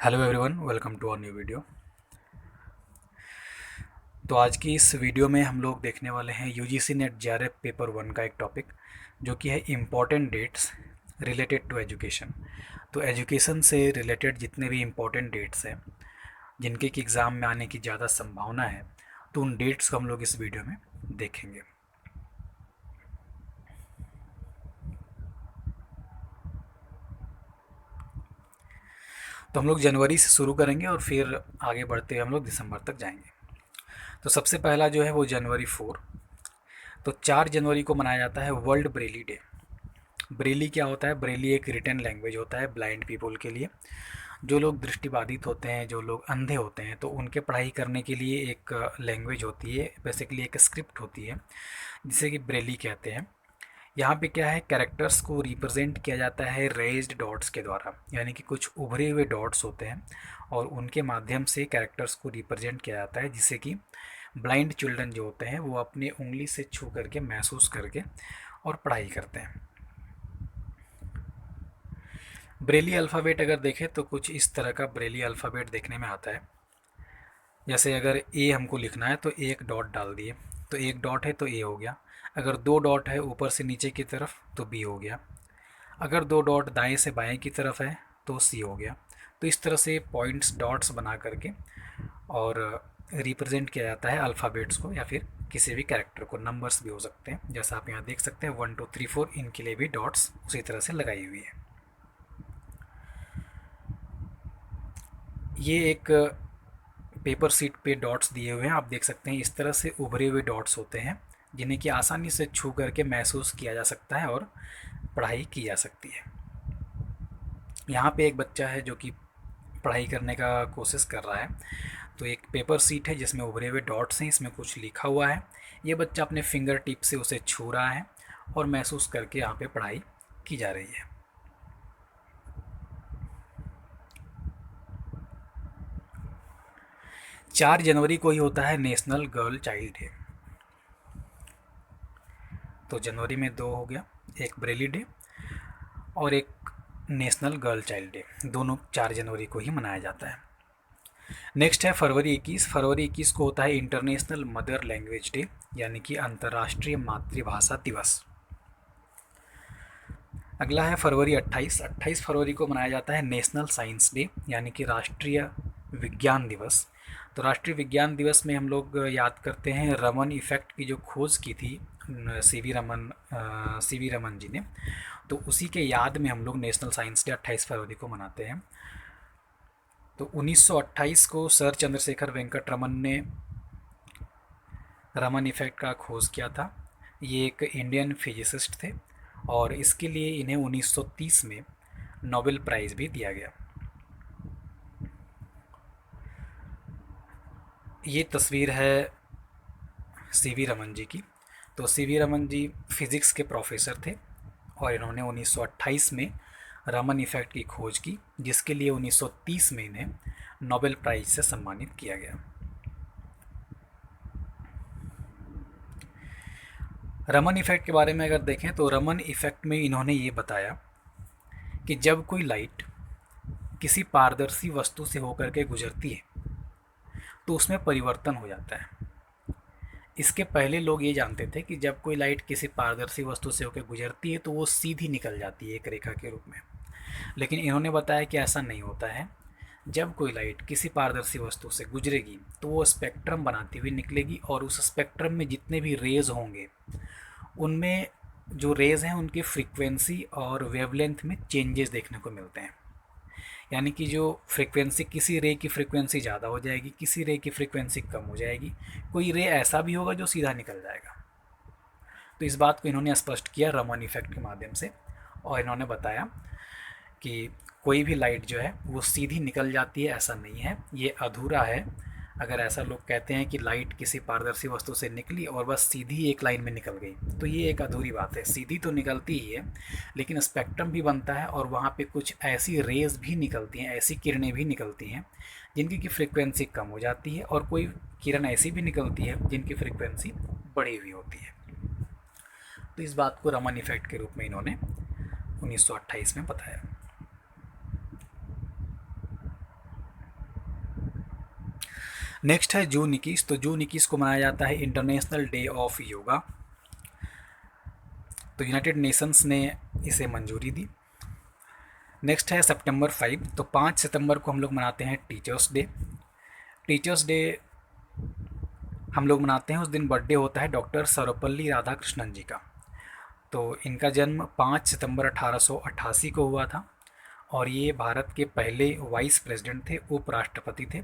Hello everyone, welcome to our new video. तो आज की इस वीडियो में हम लोग देखने वाले हैं यूजीसी नेट जेआरएफ पेपर 1 का एक टॉपिक, जो कि है important dates related to education. तो एजुकेशन से रिलेटेड जितने भी इम्पॉर्टेंट डेट्स हैं जिनके कि एग्ज़ाम में आने की ज़्यादा संभावना है, तो उन डेट्स को हम लोग इस वीडियो में देखेंगे। तो हम लोग जनवरी से शुरू करेंगे और फिर आगे बढ़ते हम लोग दिसंबर तक जाएंगे। तो सबसे पहला जो है वो जनवरी 4। तो 4 जनवरी को मनाया जाता है वर्ल्ड ब्रेली डे। ब्रेली क्या होता है? ब्रेली एक रिटन लैंग्वेज होता है ब्लाइंड पीपल के लिए। जो लोग दृष्टिबाधित होते हैं, जो लोग अंधे होते हैं, तो उनके पढ़ाई करने के लिए एक लैंग्वेज होती है, बेसिकली एक स्क्रिप्ट होती है जिसे कि ब्रेली कहते हैं। यहाँ पे क्या है, कैरेक्टर्स को रिप्रेजेंट किया जाता है रेज्ड डॉट्स के द्वारा, यानी कि कुछ उभरे हुए डॉट्स होते हैं और उनके माध्यम से कैरेक्टर्स को रिप्रेजेंट किया जाता है, जिससे कि ब्लाइंड चिल्ड्रन जो होते हैं वो अपनी उंगली से छू करके, महसूस करके और पढ़ाई करते हैं। ब्रेली अल्फ़ाबेट अगर देखें तो कुछ इस तरह का ब्रेली अल्फ़ाबेट देखने में आता है। जैसे अगर ए हमको लिखना है तो एक डॉट डाल दिए, तो एक डॉट है तो ए हो गया। अगर दो डॉट है ऊपर से नीचे की तरफ तो बी हो गया। अगर दो डॉट दाएं से बाएं की तरफ है तो सी हो गया। तो इस तरह से पॉइंट्स डॉट्स बना करके और रिप्रेजेंट किया जाता है अल्फ़ाबेट्स को, या फिर किसी भी कैरेक्टर को। नंबर्स भी हो सकते हैं, जैसा आप यहाँ देख सकते हैं 1 2 3 4, इनके लिए भी डॉट्स उसी तरह से लगाई हुई है। ये एक पेपर सीट पे डॉट्स दिए हुए हैं, आप देख सकते हैं इस तरह से उभरे हुए डॉट्स होते हैं जिन्हें कि आसानी से छू करके महसूस किया जा सकता है और पढ़ाई की जा सकती है। यहाँ पे एक बच्चा है जो कि पढ़ाई करने का कोशिश कर रहा है। तो एक पेपर सीट है जिसमें उभरे हुए डॉट्स हैं, इसमें कुछ लिखा हुआ है। ये बच्चा अपने फिंगर टिप से उसे छू रहा है और महसूस करके यहाँ पे पढ़ाई की जा रही है। 4 जनवरी को ही होता है नेशनल गर्ल चाइल्ड डे। तो जनवरी में दो हो गया, एक ब्रेली डे और एक नेशनल गर्ल चाइल्ड डे, दोनों 4 जनवरी को ही मनाया जाता है। नेक्स्ट है फरवरी 21। फरवरी 21 को होता है इंटरनेशनल मदर लैंग्वेज डे, यानी कि अंतर्राष्ट्रीय मातृभाषा दिवस। अगला है फरवरी 28। 28 फरवरी को मनाया जाता है नेशनल साइंस डे, यानी कि राष्ट्रीय विज्ञान दिवस। तो राष्ट्रीय विज्ञान दिवस में हम लोग याद करते हैं रमन इफ़ेक्ट की जो खोज की थी सी वी रमन जी ने। तो उसी के याद में हम लोग नेशनल साइंस डे 28 फरवरी को मनाते हैं। तो 1928 को सर चंद्रशेखर वेंकट रमन ने रमन इफ़ेक्ट का खोज किया था। ये एक इंडियन फिजिसिस्ट थे और इसके लिए इन्हें 1930 में नोबेल प्राइज़ भी दिया गया। ये तस्वीर है सी वी रमन जी की। तो सी वी रमन जी फिज़िक्स के प्रोफेसर थे और इन्होंने 1928 में रमन इफ़ेक्ट की खोज की, जिसके लिए 1930 में इन्हें नोबेल प्राइज़ से सम्मानित किया गया। रमन इफ़ेक्ट के बारे में अगर देखें तो रमन इफ़ेक्ट में इन्होंने ये बताया कि जब कोई लाइट किसी पारदर्शी वस्तु से होकर के गुजरती है तो उसमें परिवर्तन हो जाता है। इसके पहले लोग ये जानते थे कि जब कोई लाइट किसी पारदर्शी वस्तु से होकर गुजरती है तो वो सीधी निकल जाती है एक रेखा के रूप में, लेकिन इन्होंने बताया कि ऐसा नहीं होता है। जब कोई लाइट किसी पारदर्शी वस्तु से गुजरेगी तो वो स्पेक्ट्रम बनाती हुई निकलेगी और उस स्पेक्ट्रम में जितने भी रेज होंगे उनमें जो रेज हैं उनकी फ्रीक्वेंसी और वेवलेंथ में चेंजेस देखने को मिलते हैं। यानी कि जो फ्रीक्वेंसी, किसी रे की फ्रीक्वेंसी ज़्यादा हो जाएगी, किसी रे की फ्रीक्वेंसी कम हो जाएगी, कोई रे ऐसा भी होगा जो सीधा निकल जाएगा। तो इस बात को इन्होंने स्पष्ट किया रमन इफ़ेक्ट के माध्यम से और इन्होंने बताया कि कोई भी लाइट जो है वो सीधी निकल जाती है, ऐसा नहीं है, ये अधूरा है। अगर ऐसा लोग कहते हैं कि लाइट किसी पारदर्शी वस्तु से निकली और बस सीधी एक लाइन में निकल गई, तो ये एक अधूरी बात है। सीधी तो निकलती ही है, लेकिन स्पेक्ट्रम भी बनता है और वहाँ पे कुछ ऐसी रेज भी निकलती हैं, ऐसी किरणें भी निकलती हैं जिनकी की फ्रिक्वेंसी कम हो जाती है, और कोई किरण ऐसी भी निकलती है जिनकी फ्रिक्वेंसी बढ़ी हुई होती है। तो इस बात को रमन इफ़ेक्ट के रूप में इन्होंने 1928 में बताया। नेक्स्ट है जून 21। तो जून 21 को मनाया जाता है इंटरनेशनल डे ऑफ योगा। तो यूनाइटेड नेशंस ने इसे मंजूरी दी। नेक्स्ट है सितंबर 5। तो 5 सितंबर को हम लोग मनाते हैं टीचर्स डे। टीचर्स डे हम लोग मनाते हैं, उस दिन बर्थडे होता है डॉक्टर सर्वपल्ली राधाकृष्णन जी का। तो इनका जन्म 5 सितंबर 1888 को हुआ था और ये भारत के पहले वाइस प्रेसिडेंट थे, उपराष्ट्रपति थे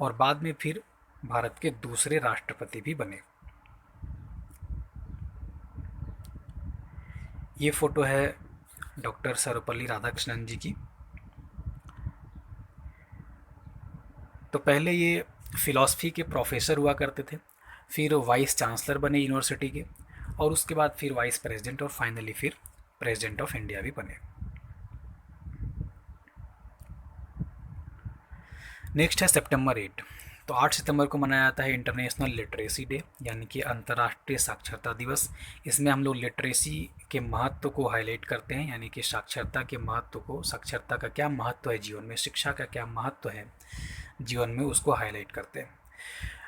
और बाद में फिर भारत के दूसरे राष्ट्रपति भी बने। ये फ़ोटो है डॉक्टर सर्वपल्ली राधाकृष्णन जी की। तो पहले ये फ़िलॉसफी के प्रोफेसर हुआ करते थे, फिर वाइस चांसलर बने यूनिवर्सिटी के और उसके बाद फिर वाइस प्रेसिडेंट और फाइनली फिर प्रेसिडेंट ऑफ इंडिया भी बने। नेक्स्ट है सितंबर 8। तो 8 सितंबर को मनाया जाता है इंटरनेशनल लिटरेसी डे, यानी कि अंतर्राष्ट्रीय साक्षरता दिवस। इसमें हम लोग लिटरेसी के महत्व को हाईलाइट करते हैं, यानी कि साक्षरता के महत्व को, साक्षरता का क्या महत्व है जीवन में, शिक्षा का क्या महत्व है जीवन में, उसको हाईलाइट करते हैं।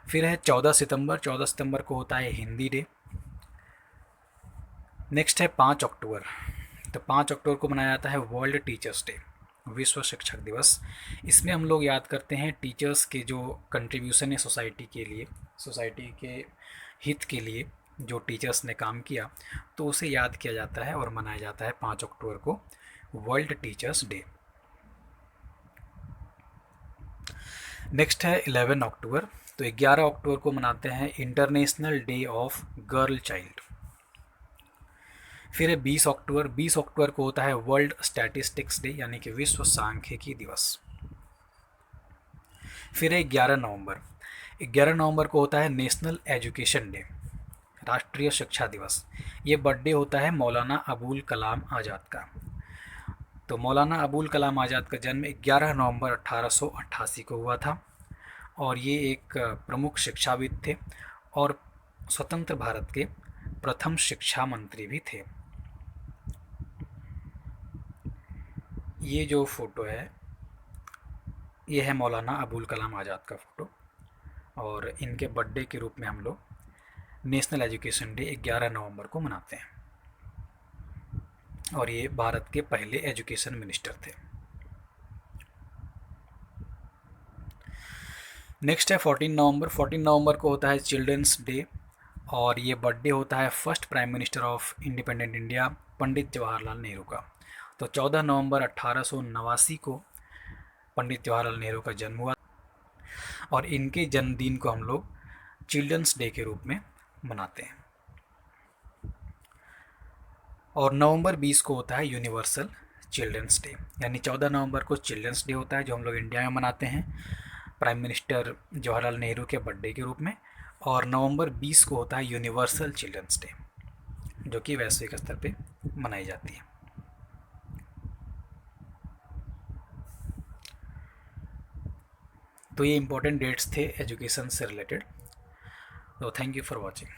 फिर है 14 सितंबर। 14 सितंबर को होता है हिंदी डे। नेक्स्ट है 5 अक्टूबर। तो 5 अक्टूबर को मनाया जाता है वर्ल्ड टीचर्स डे, विश्व शिक्षक दिवस। इसमें हम लोग याद करते हैं टीचर्स के जो कंट्रीब्यूशन है सोसाइटी के लिए, सोसाइटी के हित के लिए जो टीचर्स ने काम किया, तो उसे याद किया जाता है और मनाया जाता है 5 अक्टूबर को वर्ल्ड टीचर्स डे। नेक्स्ट है 11 अक्टूबर। तो 11 अक्टूबर को मनाते हैं international day of girl child. फिर है 20 अक्टूबर। 20 अक्टूबर को होता है वर्ल्ड स्टैटिस्टिक्स डे, यानी कि विश्व सांख्यिकी दिवस। फिर है 11 नवंबर। 11 नवंबर को होता है नेशनल एजुकेशन डे, राष्ट्रीय शिक्षा दिवस। ये बर्थडे होता है मौलाना अबुल कलाम आज़ाद का। तो मौलाना अबुल कलाम आज़ाद का जन्म 11 नवंबर 1888 को हुआ था और ये एक प्रमुख शिक्षाविद थे और स्वतंत्र भारत के प्रथम शिक्षा मंत्री भी थे। ये जो फ़ोटो है ये है मौलाना अबुल कलाम आज़ाद का फ़ोटो और इनके बर्थडे के रूप में हम लोग नेशनल एजुकेशन डे 11 नवंबर को मनाते हैं और ये भारत के पहले एजुकेशन मिनिस्टर थे। नेक्स्ट है 14 नवंबर। 14 नवंबर को होता है चिल्ड्रंस डे और ये बर्थडे होता है first prime minister of independent India Pandit Jawaharlal Nehru का। तो 14 नवंबर 1889 को पंडित जवाहरलाल नेहरू का जन्म हुआ और इनके जन्मदिन को हम लोग चिल्ड्रंस डे के रूप में मनाते हैं। और नवंबर 20 को होता है यूनिवर्सल चिल्ड्रंस डे, यानी 14 नवंबर को चिल्ड्रंस डे होता है जो हम लोग इंडिया में मनाते हैं प्राइम मिनिस्टर जवाहरलाल नेहरू के बर्थडे के रूप में, और नवंबर 20 को होता है यूनिवर्सल चिल्ड्रंस डे जो कि वैश्विक स्तर पे मनाई जाती है। तो ये इम्पोर्टेंट डेट्स थे एजुकेशन से रिलेटेड। तो थैंक यू फॉर वॉचिंग।